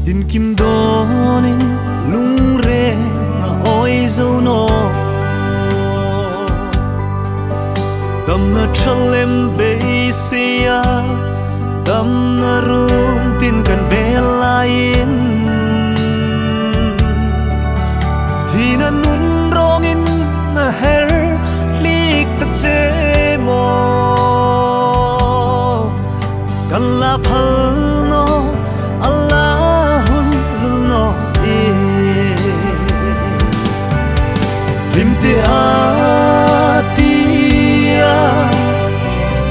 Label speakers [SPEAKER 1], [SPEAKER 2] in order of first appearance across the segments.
[SPEAKER 1] din kim donin lung re na oi zo no dam na chalem be se ya dam na rum tin kan belain thì na nun rongin na her lik ta che mo kan la phal no allahun no e lim te atia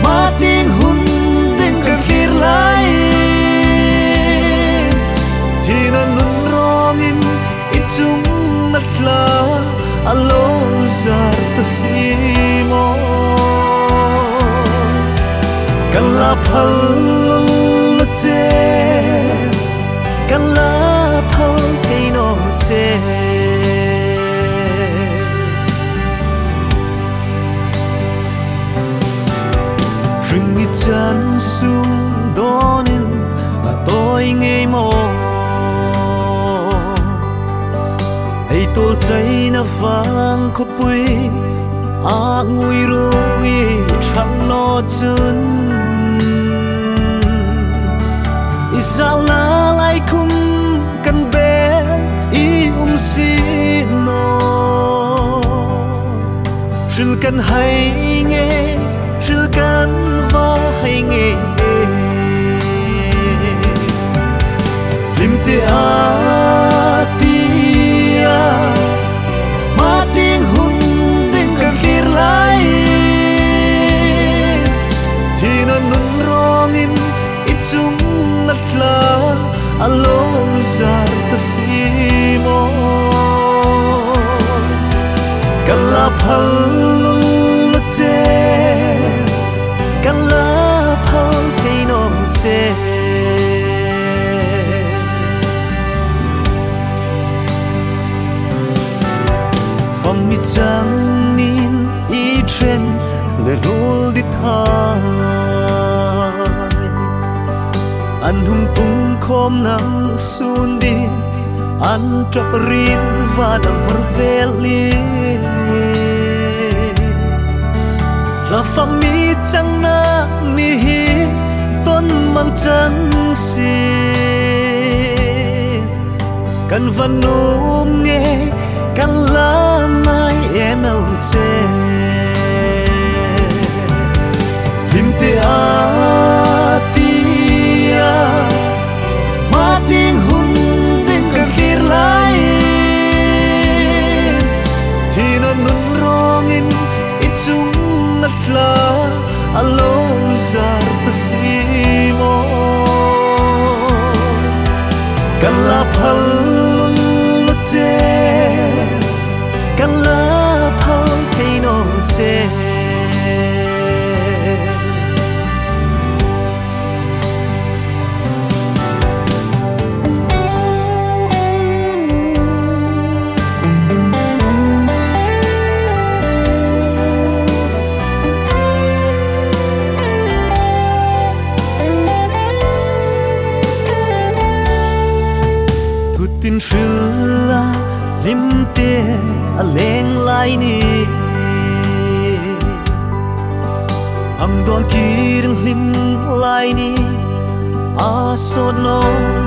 [SPEAKER 1] ma ting hun den ka khir lai thì na nun rongin ichung natla alo zar ta simo kan la phal lo che kan la phal thei no che ring ni chan su donin a toi ngei mo ai tol chai na vang kho pui a ngui rui thang no chun isala lai kum kan be i si no ril kan hai nge ril kan va hai nge lim te atia ma ting hun ding kan khir lai thì na nun rongin ichung natla alo zar ta simo kan la phal lo che kan la phal thei no che phong mi chang nin i tren le rol di thai an hung tung khom nang sun di an trap rin va dang mar veli la fam mi chang na mi hi ton mang chang si kan vanum nge kan la mai em au che lim te atia ma ting hun den ka khir lai thì na nun rongin ichung natla alo zar ta simo kan la phal lo che kan la phal thei no che tin shilla lim te a leng lai ni ang don kirin lim lai ni a so no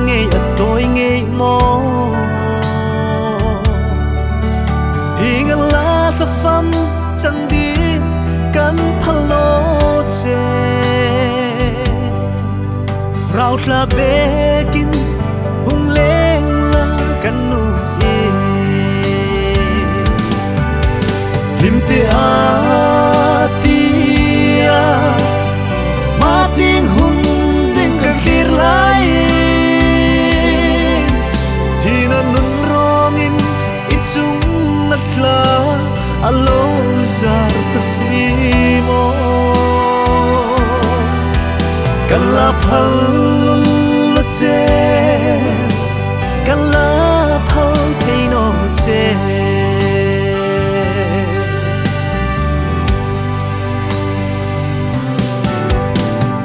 [SPEAKER 1] nge a toi nge mo hing a la tha fam chan di kan phalo che rau tla bekin hung leng kan nu e lim te atia ma ting hun ding ka khir lai thì na nun rongin ichung natla alo zar ta simo kan la phal lo che kan la phal thei no che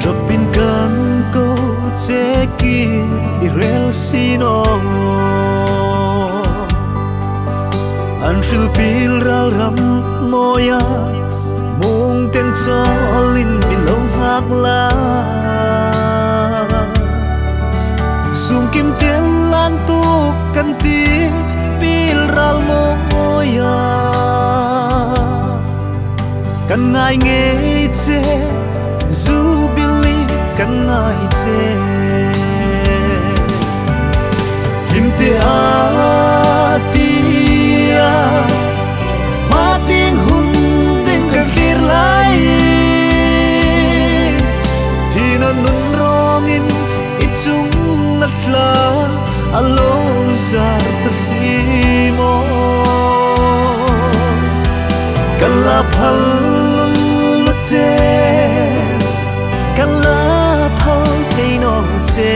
[SPEAKER 1] drop in kan ko che ki rel sino an shil pil ral ram moya mong ten cholin bilong hak la sung kim tel lan tu kan ti pil ral moya kan ngai nge che zu bili kan ngai che him te a tia ma ting hun ten ka khir lai thina nun rongin ichung natla alo zar ta simo kala phal lu che kala phal thei no che